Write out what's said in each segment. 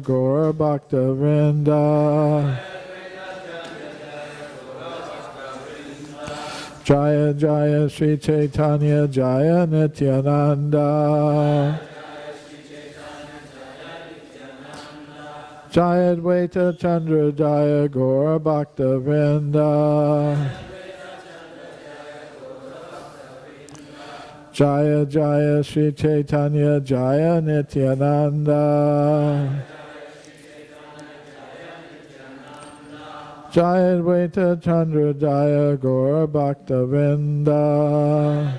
Gaura Bhakta Vrinda. Jaya Jaya Sri Chaitanya Jaya Nityananda. Jaya Advaita Chandra Jaya Gaura Bhakta Vrinda. Jaya Jaya Sri Chaitanya Jaya Nityananda. Jaya Advaita Chandra Jaya Gaura Bhakta Vrinda.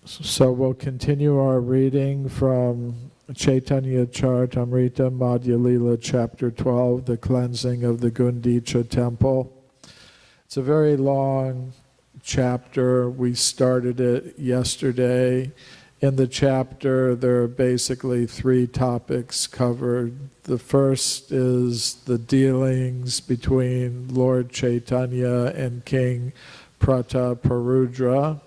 So we'll continue our reading from Chaitanya Charitamrita Madhya Lila Chapter 12, the cleansing of the Gundicha temple. It's a very long chapter. We started it yesterday. In the chapter, there are basically three topics covered. The first is the dealings between Lord Chaitanya and King Prataparudra.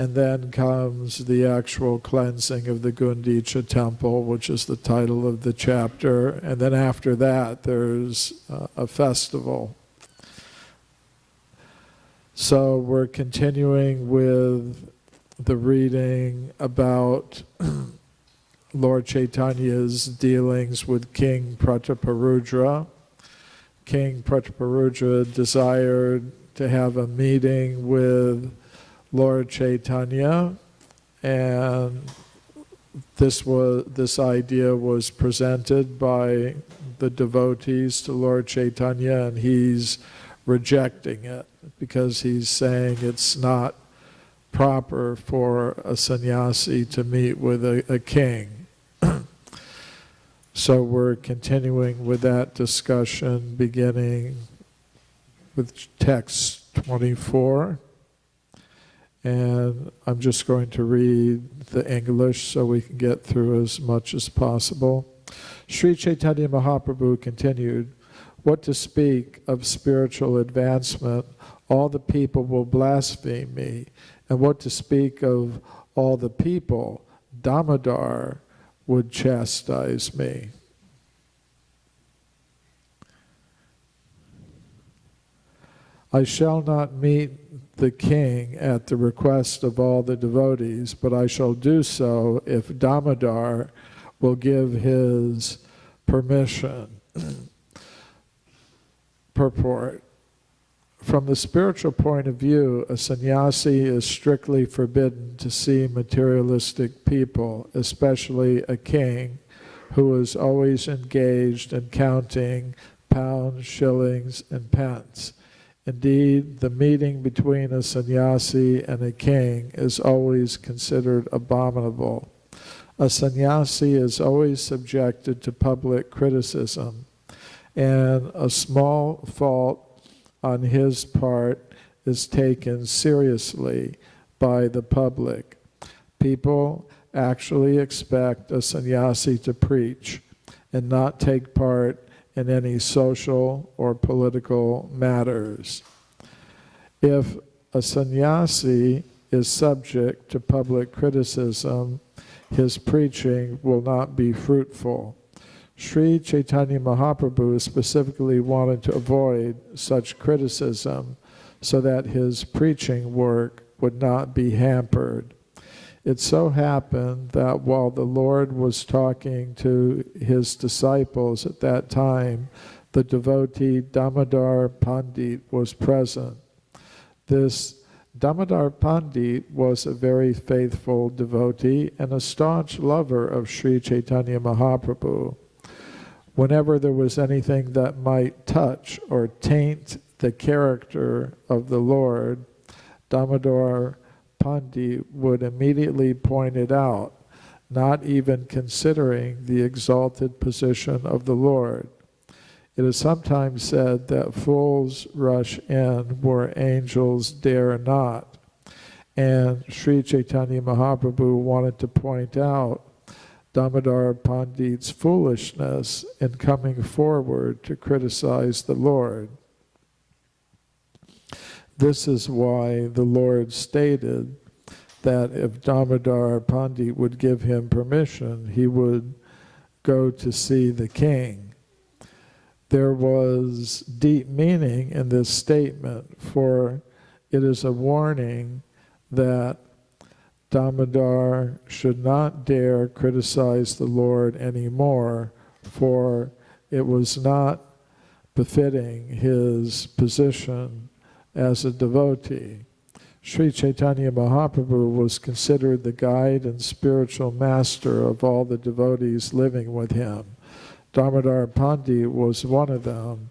And then comes the actual cleansing of the Gundicha temple, which is the title of the chapter. And then after that, there's a festival. So we're continuing with the reading about Lord Chaitanya's dealings with King Prataparudra. King Prataparudra desired to have a meeting with Lord Chaitanya, and this idea was presented by the devotees to Lord Chaitanya, and he's rejecting it because he's saying it's not proper for a sannyasi to meet with a king. So we're continuing with that discussion, beginning with text 24. And I'm just going to read the English so we can get through as much as possible. Sri Chaitanya Mahaprabhu continued, "What to speak of spiritual advancement? All the people will blaspheme me. And what to speak of all the people? Damodar would chastise me." I shall not meet the king at the request of all the devotees, but I shall do so if Damodar will give his permission. Purport. From the spiritual point of view, a sannyasi is strictly forbidden to see materialistic people, especially a king who is always engaged in counting pounds, shillings, and pence. Indeed, the meeting between a sannyasi and a king is always considered abominable. A sannyasi is always subjected to public criticism, and a small fault on his part is taken seriously by the public. People actually expect a sannyasi to preach and not take part in any social or political matters. If a sannyasi is subject to public criticism, his preaching will not be fruitful. Sri Chaitanya Mahaprabhu specifically wanted to avoid such criticism so that his preaching work would not be hampered. It so happened that while the Lord was talking to his disciples at that time, the devotee Damodar Pandit was present. This Damodar Pandit was a very faithful devotee and a staunch lover of Sri Chaitanya Mahaprabhu. Whenever there was anything that might touch or taint the character of the Lord, Damodar Pandit would immediately point it out, not even considering the exalted position of the Lord. It is sometimes said that fools rush in where angels dare not, and Sri Chaitanya Mahaprabhu wanted to point out Damodar Pandit's foolishness in coming forward to criticize the Lord. This is why the Lord stated that if Damodar Pandit would give him permission, he would go to see the king. There was deep meaning in this statement, for it is a warning that Damodar should not dare criticize the Lord anymore, for it was not befitting his position as a devotee. Sri Chaitanya Mahaprabhu was considered the guide and spiritual master of all the devotees living with him. Damodar Pandit was one of them,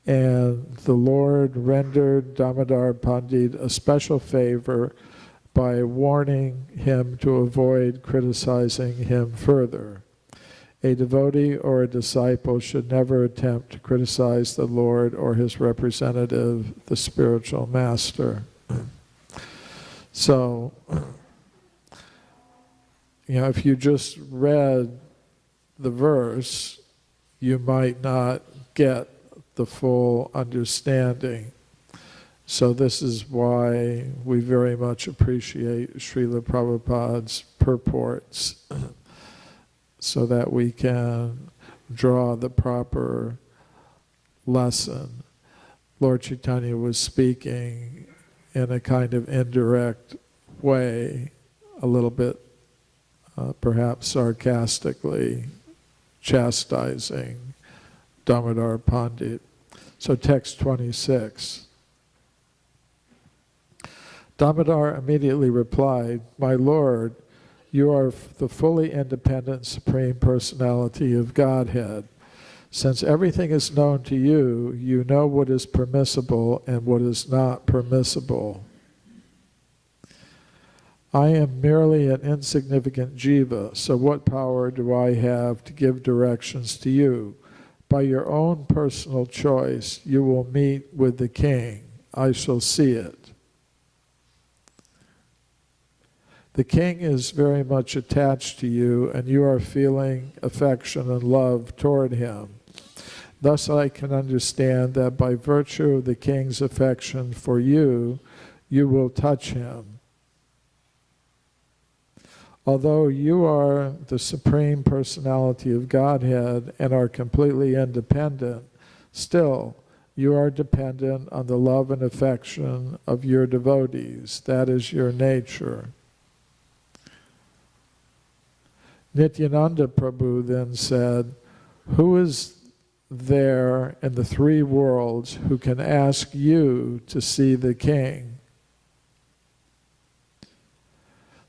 and the Lord rendered Damodar Pandit a special favor by warning him to avoid criticizing him further. A devotee or a disciple should never attempt to criticize the Lord or his representative, the spiritual master. So, if you just read the verse, you might not get the full understanding. So this is why we very much appreciate Srila Prabhupada's purports, so that we can draw the proper lesson. Lord Chaitanya was speaking in a kind of indirect way, a little bit perhaps sarcastically chastising Damodar Pandit. So text 26. Damodar immediately replied, "My Lord, you are the fully independent Supreme Personality of Godhead. Since everything is known to you, you know what is permissible and what is not permissible. I am merely an insignificant jiva, so what power do I have to give directions to you? By your own personal choice, you will meet with the king. I shall see it." The king is very much attached to you, and you are feeling affection and love toward him. Thus I can understand that by virtue of the king's affection for you, you will touch him. Although you are the Supreme Personality of Godhead and are completely independent, still you are dependent on the love and affection of your devotees. That is your nature. Nityananda Prabhu then said, "Who is there in the three worlds who can ask you to see the king?"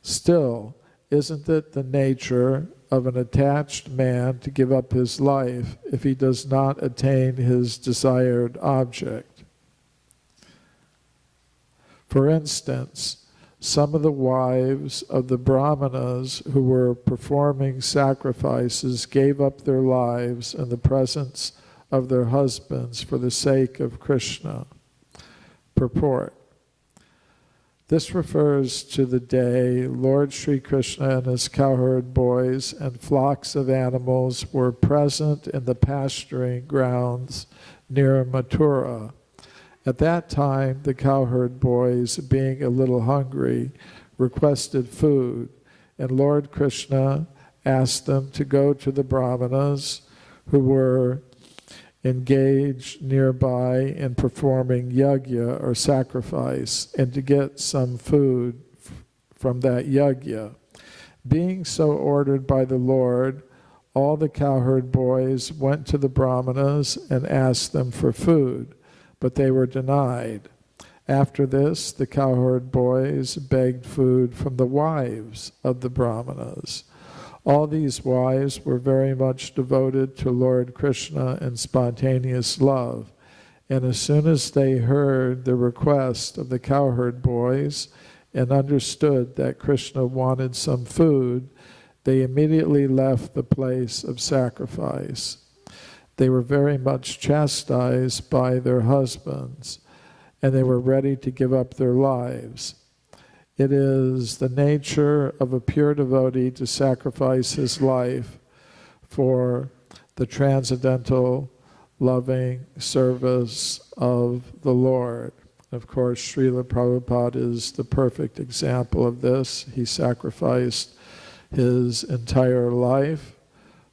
Still, isn't it the nature of an attached man to give up his life if he does not attain his desired object? For instance, some of the wives of the Brahmanas who were performing sacrifices gave up their lives in the presence of their husbands for the sake of Krishna. Purport. This refers to the day Lord Sri Krishna and his cowherd boys and flocks of animals were present in the pasturing grounds near Mathura. At that time, the cowherd boys, being a little hungry, requested food, and Lord Krishna asked them to go to the Brahmanas who were engaged nearby in performing yajna or sacrifice, and to get some food from that yajna. Being so ordered by the Lord, all the cowherd boys went to the Brahmanas and asked them for food, but they were denied. After this, the cowherd boys begged food from the wives of the Brahmanas. All these wives were very much devoted to Lord Krishna in spontaneous love, and as soon as they heard the request of the cowherd boys and understood that Krishna wanted some food, they immediately left the place of sacrifice. They were very much chastised by their husbands, and they were ready to give up their lives. It is the nature of a pure devotee to sacrifice his life for the transcendental loving service of the Lord. Of course, Srila Prabhupada is the perfect example of this. He sacrificed his entire life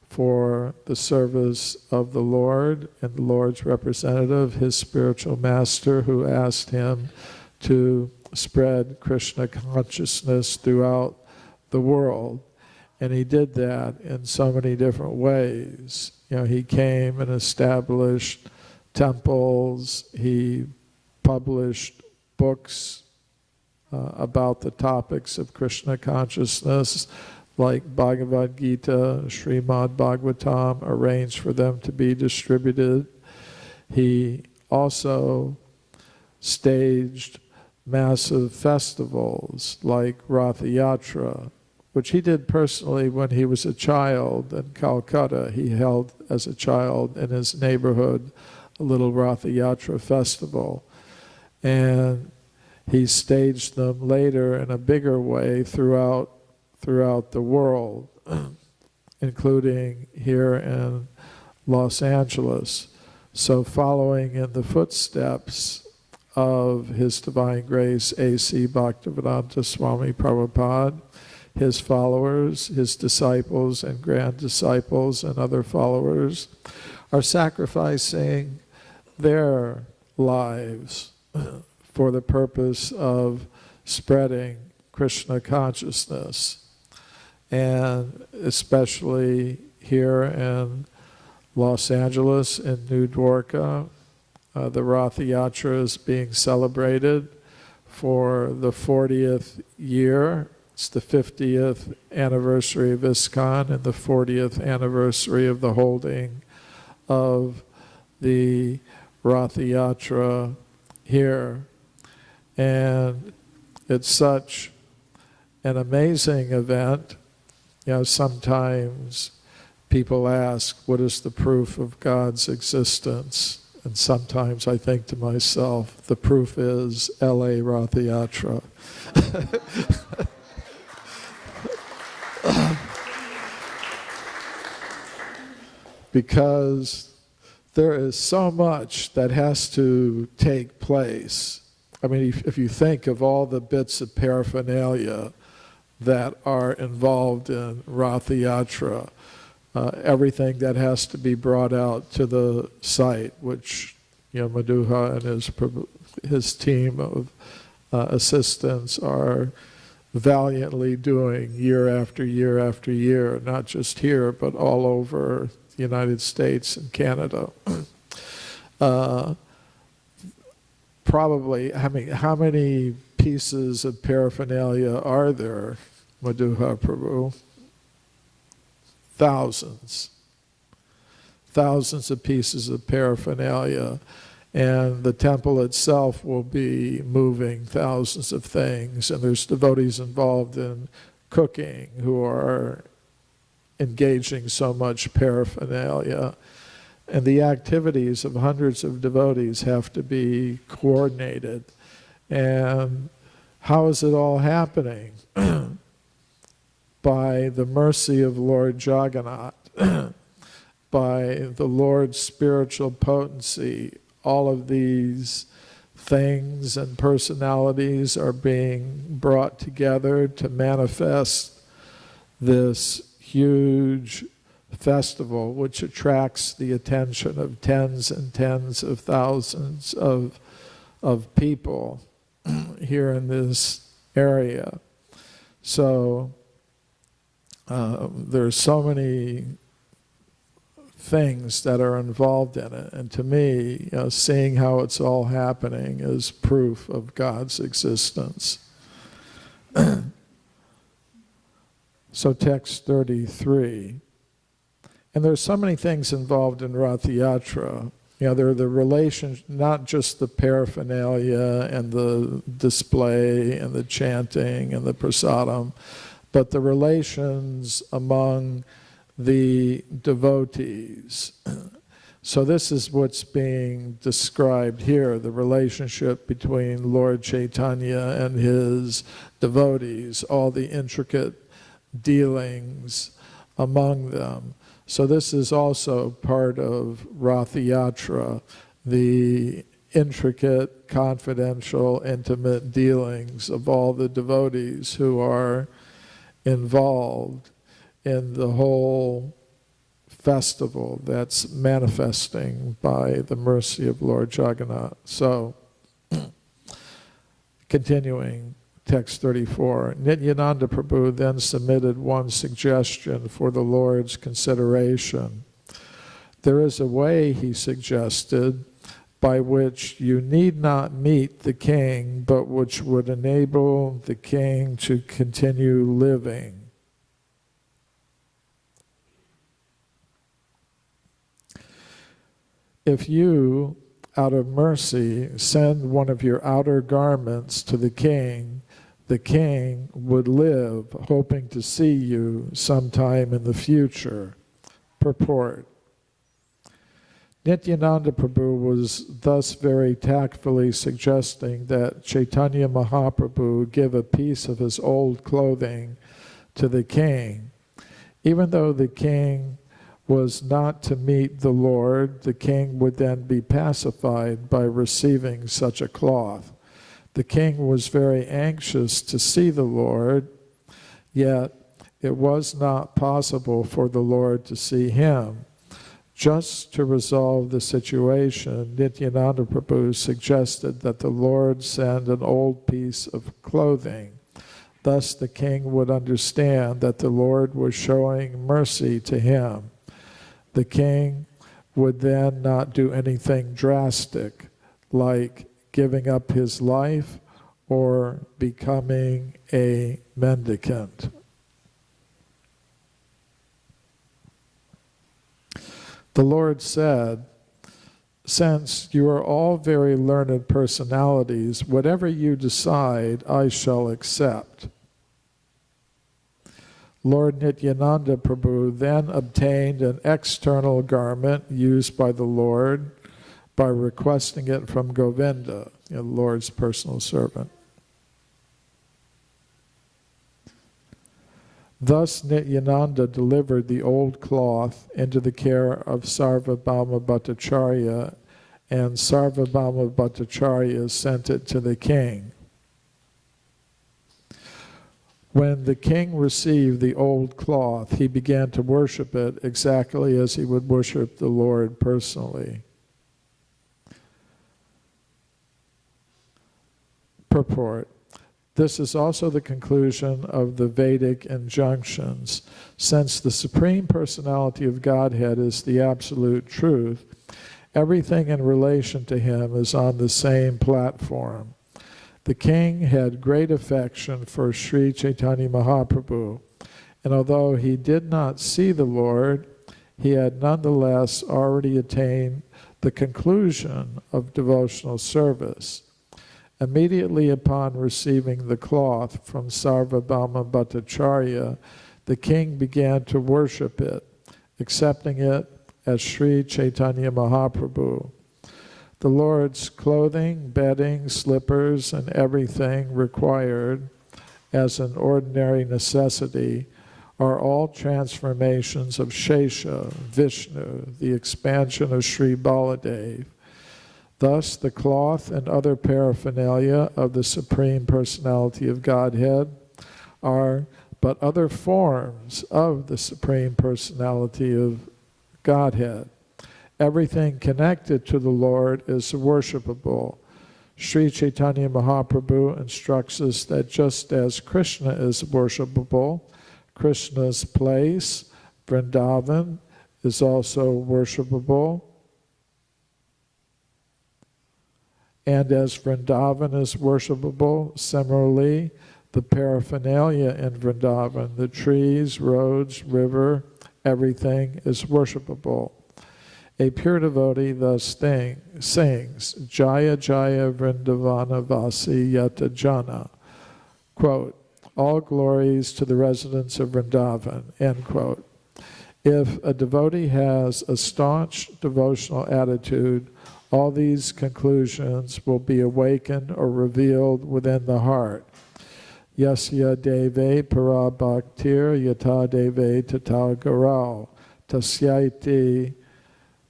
for the service of the Lord and the Lord's representative, his spiritual master, who asked him to spread Krishna consciousness throughout the world. And he did that in so many different ways. He came and established temples, he published books about the topics of Krishna consciousness, like Bhagavad Gita, Srimad Bhagavatam, arranged for them to be distributed. He also staged massive festivals like Ratha Yatra, which he did personally when he was a child in Calcutta. He held, as a child in his neighborhood, a little Ratha Yatra festival. And he staged them later in a bigger way throughout the world, including here in Los Angeles. So following in the footsteps of His Divine Grace A.C. Bhaktivedanta Swami Prabhupada, his followers, his disciples and grand disciples and other followers are sacrificing their lives for the purpose of spreading Krishna consciousness. And especially here in Los Angeles, in New Dwarka, the Ratha Yatra is being celebrated for the 40th year. It's the 50th anniversary of ISKCON and the 40th anniversary of the holding of the Ratha Yatra here. And it's such an amazing event. Sometimes people ask, what is the proof of God's existence? And sometimes I think to myself, the proof is L.A. Ratha Yatra. Because there is so much that has to take place. I mean, if you think of all the bits of paraphernalia that are involved in Ratha Yatra, everything that has to be brought out to the site, which Madhuha and his team of assistants are valiantly doing year after year after year, not just here, but all over the United States and Canada. Probably, how many pieces of paraphernalia are there, Madhuha Prabhu? Thousands. Thousands of pieces of paraphernalia. And the temple itself will be moving thousands of things. And there's devotees involved in cooking who are engaging so much paraphernalia. And the activities of hundreds of devotees have to be coordinated. And how is it all happening? By the mercy of Lord Jagannath, by the Lord's spiritual potency. All of these things and personalities are being brought together to manifest this huge festival, which attracts the attention of tens and tens of thousands of people here in this area. So there's so many things that are involved in it, and to me, seeing how it's all happening is proof of God's existence. So text 33. And there's so many things involved in Ratha Yatra. There are the relations, not just the paraphernalia and the display and the chanting and the prasadam, but the relations among the devotees. So this is what's being described here, the relationship between Lord Chaitanya and his devotees, all the intricate dealings among them. So this is also part of Ratha Yatra, the intricate, confidential, intimate dealings of all the devotees who are involved in the whole festival that's manifesting by the mercy of Lord Jagannath. So, continuing, text 34, Nityananda Prabhu then submitted one suggestion for the Lord's consideration. There is a way, he suggested, by which you need not meet the king, but which would enable the king to continue living. If you, out of mercy, send one of your outer garments to the king would live, hoping to see you sometime in the future. Purport. Nityananda Prabhu was thus very tactfully suggesting that Chaitanya Mahaprabhu give a piece of his old clothing to the king. Even though the king was not to meet the Lord, the king would then be pacified by receiving such a cloth. The king was very anxious to see the Lord, yet it was not possible for the Lord to see him. Just to resolve the situation, Nityananda Prabhu suggested that the Lord send an old piece of clothing. Thus the king would understand that the Lord was showing mercy to him. The king would then not do anything drastic, like giving up his life or becoming a mendicant. The Lord said, "Since you are all very learned personalities, whatever you decide, I shall accept." Lord Nityananda Prabhu then obtained an external garment used by the Lord by requesting it from Govinda, the Lord's personal servant. Thus Nityananda delivered the old cloth into the care of Sarvabhauma Bhattacharya, and Sarvabhauma Bhattacharya sent it to the king. When the king received the old cloth, he began to worship it exactly as he would worship the Lord personally. Purport. This is also the conclusion of the Vedic injunctions. Since the Supreme Personality of Godhead is the absolute truth, everything in relation to him is on the same platform. The king had great affection for Sri Chaitanya Mahaprabhu, and although he did not see the Lord, he had nonetheless already attained the conclusion of devotional service. Immediately upon receiving the cloth from Sarvabhauma Bhattacharya, the king began to worship it, accepting it as Sri Chaitanya Mahaprabhu. The Lord's clothing, bedding, slippers, and everything required as an ordinary necessity are all transformations of Shesha, Vishnu, the expansion of Sri Baladev. Thus, the cloth and other paraphernalia of the Supreme Personality of Godhead are but other forms of the Supreme Personality of Godhead. Everything connected to the Lord is worshipable. Sri Chaitanya Mahaprabhu instructs us that just as Krishna is worshipable, Krishna's place, Vrindavan, is also worshipable. And as Vrindavan is worshipable, similarly, the paraphernalia in Vrindavan, the trees, roads, river, everything is worshipable. A pure devotee thus sings, Jaya Jaya Vrindavana Vasi Yata Jana, quote, all glories to the residents of Vrindavan, end quote. If a devotee has a staunch devotional attitude, all these conclusions will be awakened or revealed within the heart. Yasya deve para bhaktir yata deve tata garau tasyaiti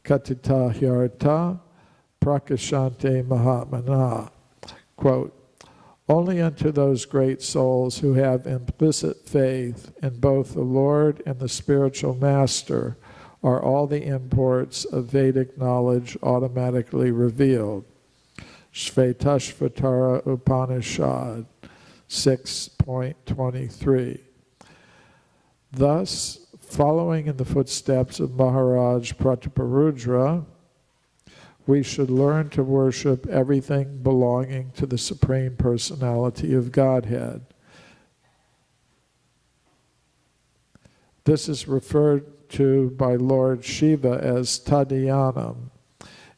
katita hyarta prakashante mahatmana. Quote, only unto those great souls who have implicit faith in both the Lord and the spiritual master are all the imports of Vedic knowledge automatically revealed. Shvetashvatara Upanishad 6.23. Thus, following in the footsteps of Maharaj Prataparudra, we should learn to worship everything belonging to the Supreme Personality of Godhead. This is referred to by Lord Shiva as Tadyanam.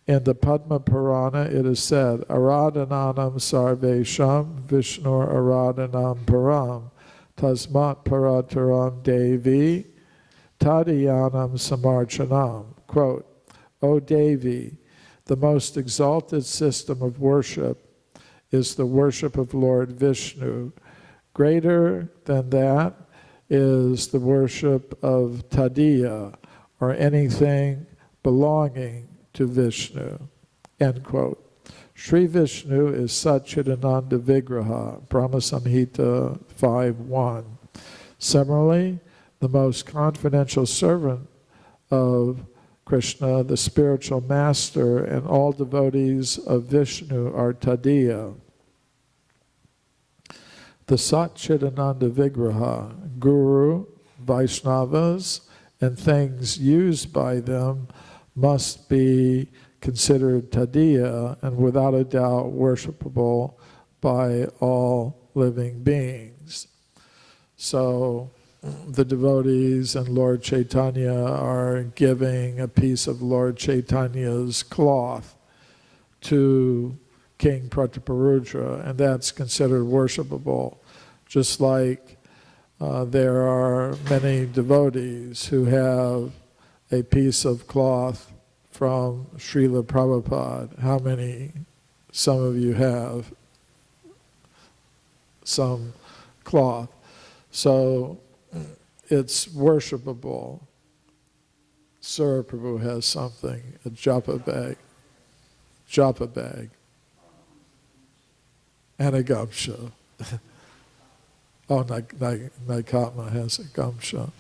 In the Padma Purana it is said, Aradhananam sarvesham Vishnu Aradhanam param tasmat parataram devi Tadyanam samarchanam. Quote, O Devi, the most exalted system of worship is the worship of Lord Vishnu. Greater than that is the worship of Tadiya, or anything belonging to Vishnu. End quote. Sri Vishnu is Satchidananda Vigraha, Brahma Samhita 5.1. Similarly, the most confidential servant of Krishna, the spiritual master, and all devotees of Vishnu are Tadiya. The Satchidananda Vigraha, Guru, Vaishnavas, and things used by them must be considered Tadiya and without a doubt worshipable by all living beings. So the devotees and Lord Chaitanya are giving a piece of Lord Chaitanya's cloth to King Prataparudra, and that's considered worshipable. Just like there are many devotees who have a piece of cloth from Srila Prabhupada. How many, some of you have some cloth? So it's worshipable. Sir Prabhu has something, a japa bag, and a gamsha. Oh, Naikatma has a gamsha.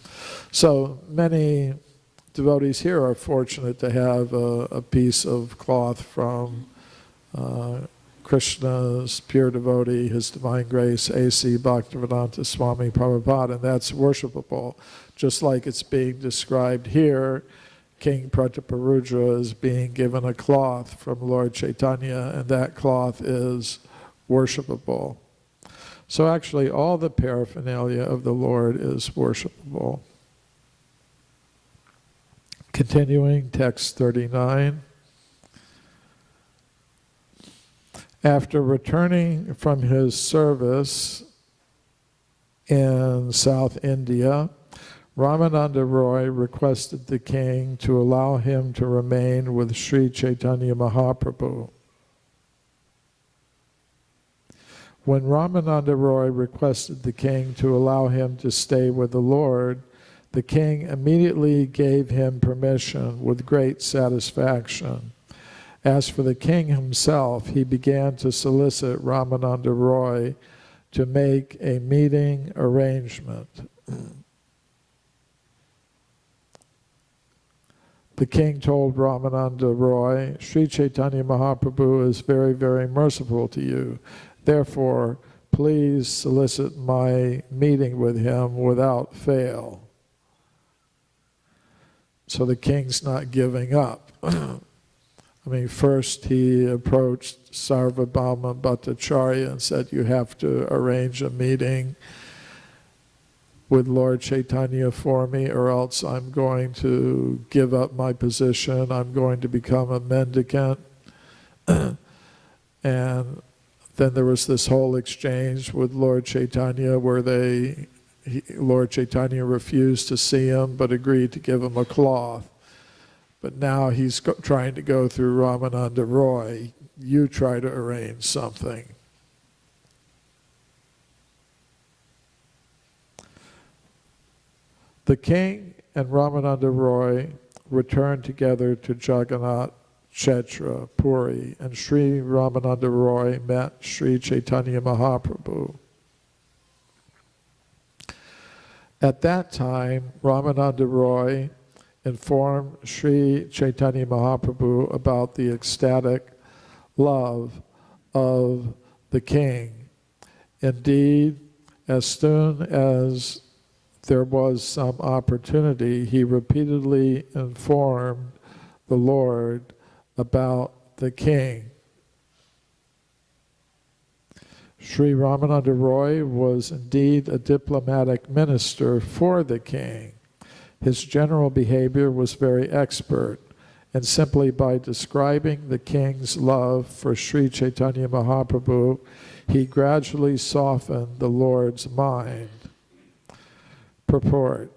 So many devotees here are fortunate to have a piece of cloth from Krishna's pure devotee, His Divine Grace, A.C. Bhaktivedanta Swami Prabhupada, and that's worshipable. Just like it's being described here, King Prataparudra is being given a cloth from Lord Chaitanya, and that cloth is worshipable. So actually all the paraphernalia of the Lord is worshipable. Continuing, text 39. After returning from his service in South India, Ramananda Roy requested the king to allow him to remain with Sri Chaitanya Mahaprabhu. When Ramananda Roy requested the king to allow him to stay with the Lord, the king immediately gave him permission with great satisfaction. As for the king himself, he began to solicit Ramananda Roy to make a meeting arrangement. The king told Ramananda Roy, Sri Chaitanya Mahaprabhu is very, very merciful to you. Therefore, please solicit my meeting with him without fail. So the king's not giving up. I mean, first he approached Sarvabhauma Bhattacharya and said, you have to arrange a meeting with Lord Chaitanya for me, or else I'm going to give up my position, I'm going to become a mendicant. And then there was this whole exchange with Lord Chaitanya where Lord Chaitanya refused to see him but agreed to give him a cloth. But now he's trying to go through Ramananda Roy. You try to arrange something. The king and Ramananda Roy returned together to Jagannath Kshetra, Puri, and Sri Ramananda Roy met Sri Chaitanya Mahaprabhu. At that time, Ramananda Roy informed Sri Chaitanya Mahaprabhu about the ecstatic love of the king. Indeed, as soon as there was some opportunity, he repeatedly informed the Lord about the king. Sri Ramananda Roy was indeed a diplomatic minister for the king. His general behavior was very expert, and simply by describing the king's love for Sri Chaitanya Mahaprabhu, he gradually softened the Lord's mind. Purport.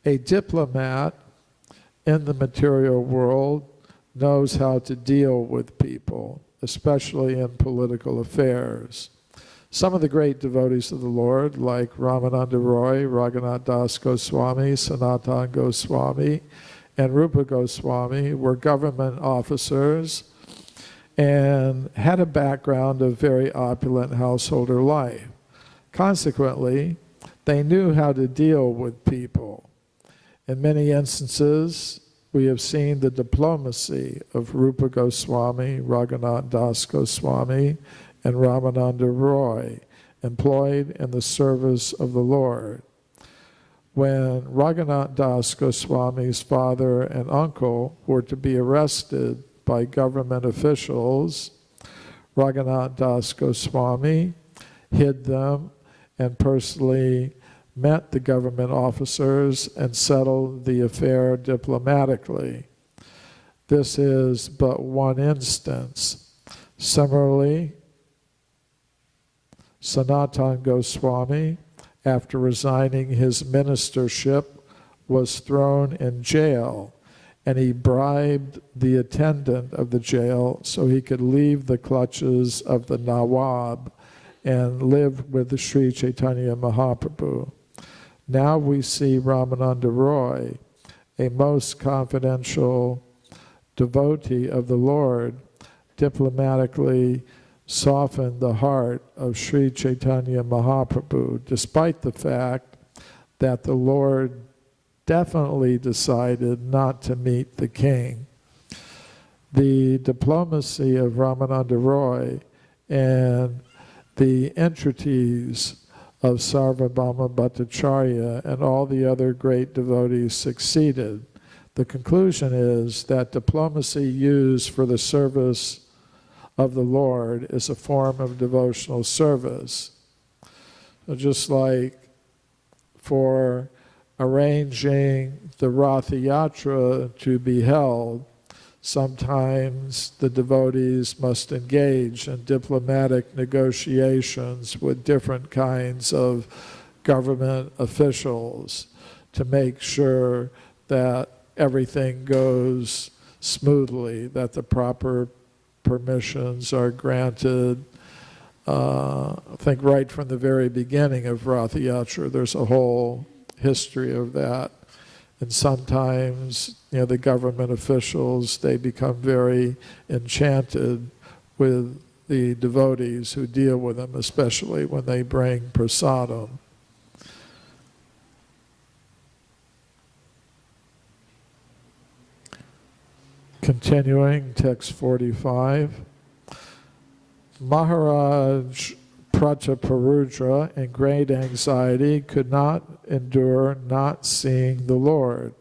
A diplomat in the material world knows how to deal with people, especially in political affairs. Some of the great devotees of the Lord, like Ramananda Roy, Raghunath Das Goswami, Sanatan Goswami, and Rupa Goswami, were government officers and had a background of very opulent householder life. Consequently, they knew how to deal with people. In many instances, we have seen the diplomacy of Rupa Goswami, Raghunath Das Goswami, and Ramananda Roy employed in the service of the Lord. When Raghunath Das Goswami's father and uncle were to be arrested by government officials, Raghunath Das Goswami hid them and personally met the government officers and settled the affair diplomatically. This is but one instance. Similarly, Sanatan Goswami, after resigning his ministership, was thrown in jail, and he bribed the attendant of the jail so he could leave the clutches of the Nawab and live with the Sri Chaitanya Mahaprabhu. Now we see Ramananda Roy, a most confidential devotee of the Lord, diplomatically softened the heart of Sri Chaitanya Mahaprabhu, despite the fact that the Lord definitely decided not to meet the king. The diplomacy of Ramananda Roy and the entreaties of Sarvabhauma Bhattacharya and all the other great devotees succeeded. The conclusion is that diplomacy used for the service of the Lord is a form of devotional service. So just like for arranging the Ratha Yatra to be held, sometimes the devotees must engage in diplomatic negotiations with different kinds of government officials to make sure that everything goes smoothly, that the proper permissions are granted. I think right from the very beginning of Ratha Yatra, there's a whole history of that. And sometimes, the government officials, they become very enchanted with the devotees who deal with them, especially when they bring prasadam. Continuing, text 45. Maharaj Prataparudra, in great anxiety, could not endure not seeing the Lord.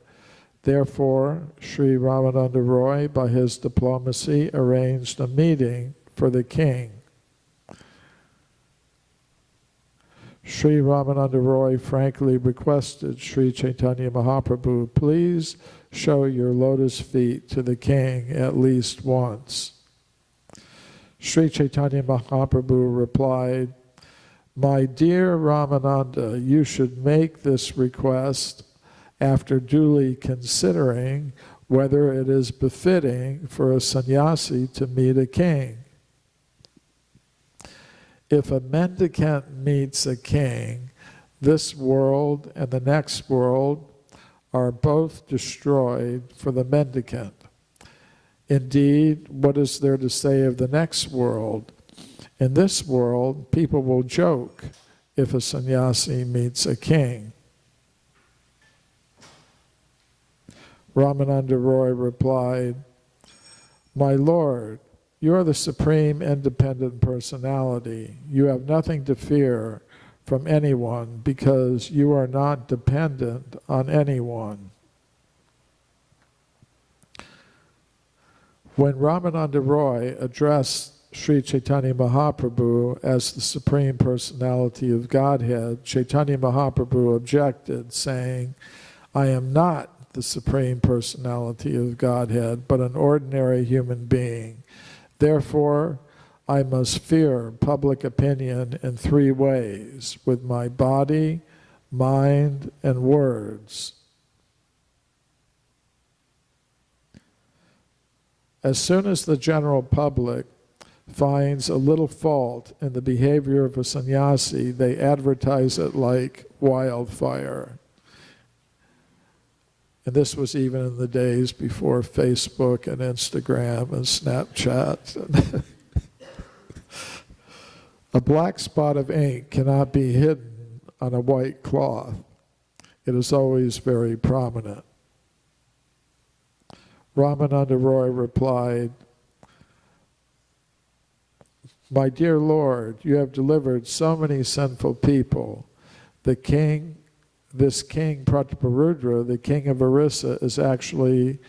Therefore, Sri Ramananda Roy, by his diplomacy, arranged a meeting for the king. Sri Ramananda Roy frankly requested Sri Chaitanya Mahaprabhu, please show your lotus feet to the king at least once. Sri Chaitanya Mahaprabhu replied, my dear Ramananda, you should make this request after duly considering whether it is befitting for a sannyasi to meet a king. If a mendicant meets a king, this world and the next world are both destroyed for the mendicant. Indeed, what is there to say of the next world? In this world, people will joke if a sannyasi meets a king. Ramananda Roy replied, "My Lord, you are the supreme independent personality. You have nothing to fear from anyone because you are not dependent on anyone." When Ramananda Roy addressed Sri Chaitanya Mahaprabhu as the Supreme Personality of Godhead, Chaitanya Mahaprabhu objected, saying, "I am not the Supreme Personality of Godhead, but an ordinary human being. Therefore, I must fear public opinion in 3 ways, with my body, mind, and words." As soon as the general public finds a little fault in the behavior of a sannyasi, they advertise it like wildfire. And this was even in the days before Facebook and Instagram and Snapchat. A black spot of ink cannot be hidden on a white cloth. It is always very prominent. Ramananda Roy replied, "My dear Lord, you have delivered so many sinful people. This king Prataparudra, the king of Orissa, is actually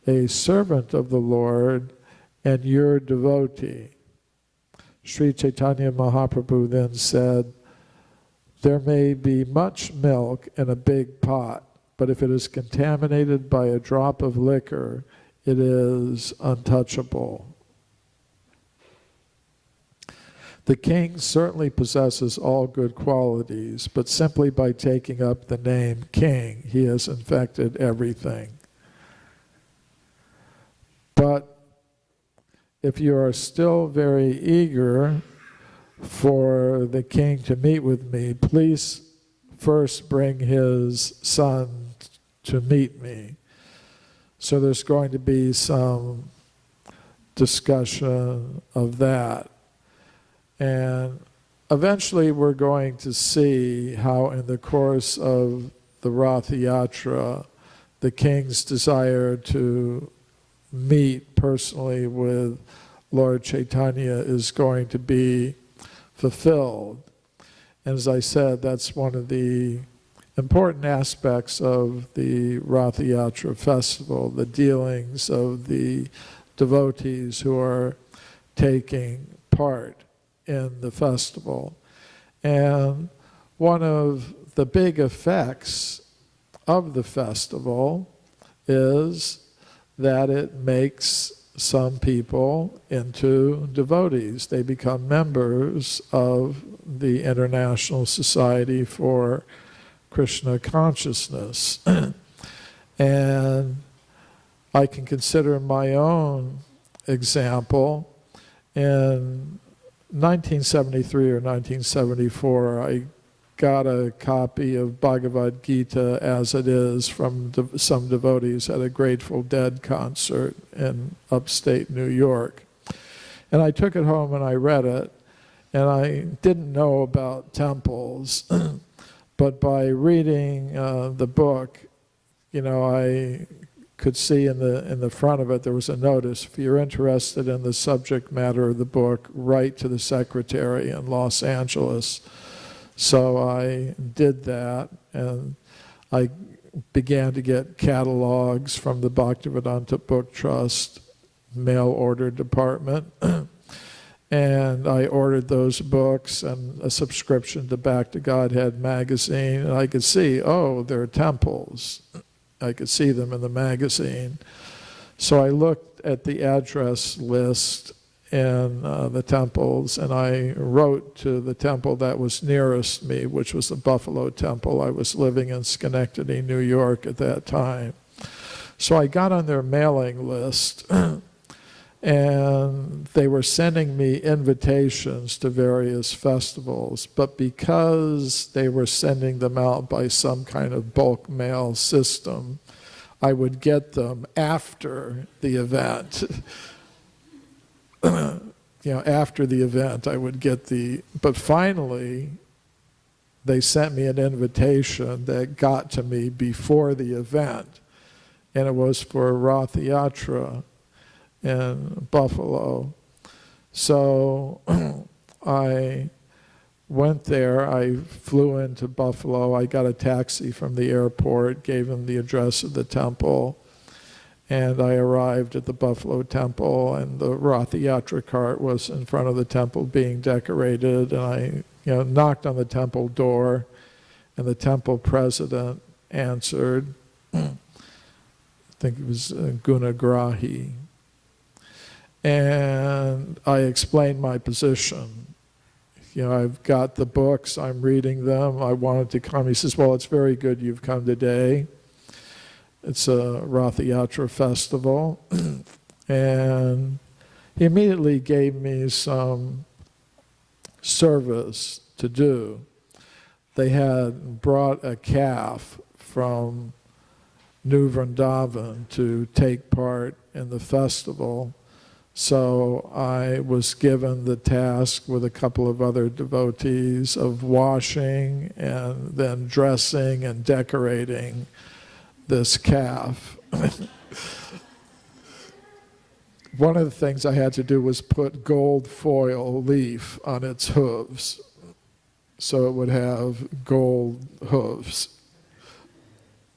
a servant of the Lord and your devotee." Sri Chaitanya Mahaprabhu then said, "There may be much milk in a big pot, but if it is contaminated by a drop of liquor, it is untouchable." The king certainly possesses all good qualities, but simply by taking up the name king, he has infected everything. But if you are still very eager for the king to meet with me, please first bring his son to meet me. So there's going to be some discussion of that. And eventually we're going to see how in the course of the Ratha Yatra, the king's desire to meet personally with Lord Chaitanya is going to be fulfilled. And as I said, that's one of the important aspects of the Ratha Yatra festival, the dealings of the devotees who are taking part in the festival. And one of the big effects of the festival is that it makes some people into devotees. They become members of the International Society for Krishna Consciousness. And I can consider my own example. In 1973 or 1974, I got a copy of Bhagavad Gita as it is from some devotees at a Grateful Dead concert in upstate New York. And I took it home and I read it, and I didn't know about temples, but by reading the book, you know, I could see in the front of it there was a notice: if you're interested in the subject matter of the book, write to the secretary in Los Angeles. So I did that, and I began to get catalogs from the Bhaktivedanta Book Trust mail order department. And I ordered those books and a subscription to Back to Godhead magazine, and I could see, oh, there are temples. I could see them in the magazine. So I looked at the address list in the temples, and I wrote to the temple that was nearest me, which was the Buffalo Temple. I was living in Schenectady, New York at that time. So I got on their mailing list, and they were sending me invitations to various festivals, but because they were sending them out by some kind of bulk mail system, I would get them after the event. After the event, I would get but finally, they sent me an invitation that got to me before the event, and it was for Rath Yatra in Buffalo. So I went there, I flew into Buffalo, I got a taxi from the airport, gave him the address of the temple, and I arrived at the Buffalo temple, and the Rath Yatra cart was in front of the temple being decorated, and I knocked on the temple door, and the temple president answered. I think it was Gunagrahi. And I explained my position. I've got the books, I'm reading them, I wanted to come. He says, well, it's very good you've come today. It's a Rath Yatra festival. And he immediately gave me some service to do. They had brought a calf from New Vrindavan to take part in the festival. So I was given the task with a couple of other devotees of washing and then dressing and decorating this calf. One of the things I had to do was put gold foil leaf on its hooves, so it would have gold hooves.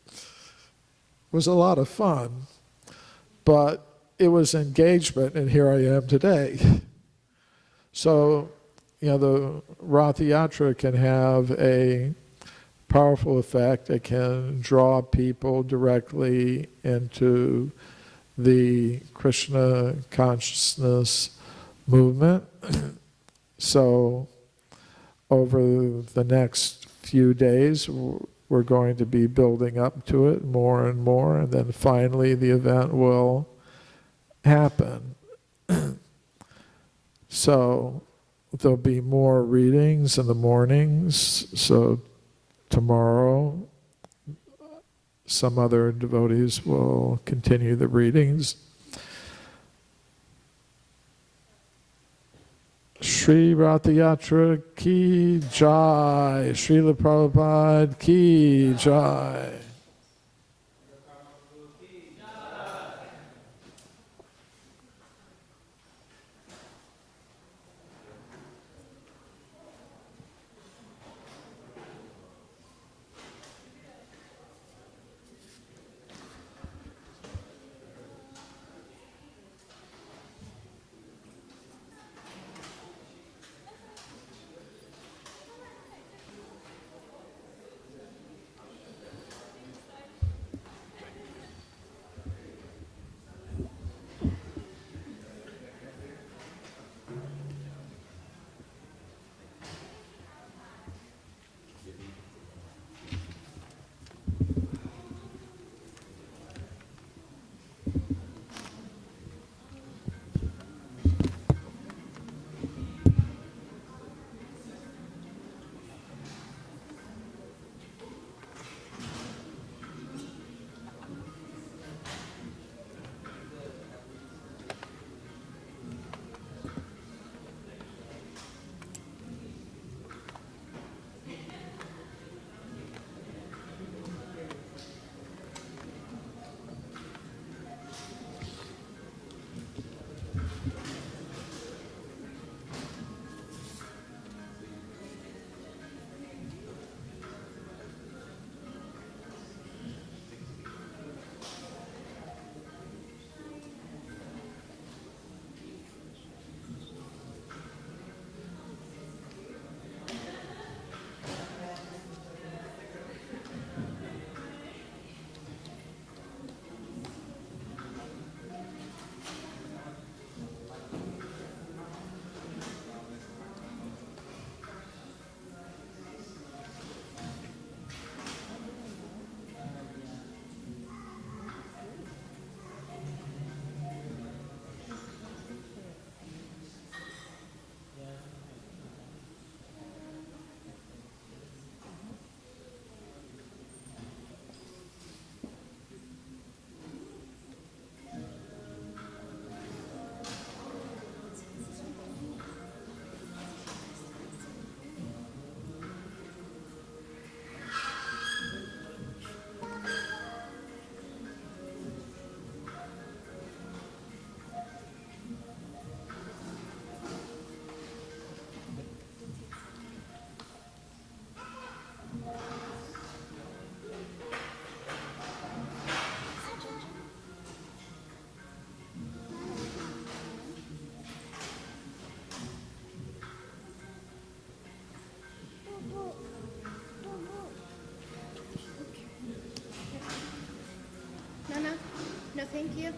It was a lot of fun, but it was engagement, and here I am today. So, the Rath Yatra can have a powerful effect. It can draw people directly into the Krishna consciousness movement. So over the next few days, we're going to be building up to it more and more, and then finally the event will happen. So there'll be more readings in the mornings. So tomorrow, some other devotees will continue the readings. Shri Rath Yatra ki jai, Srila Prabhupada ki jai. thank you.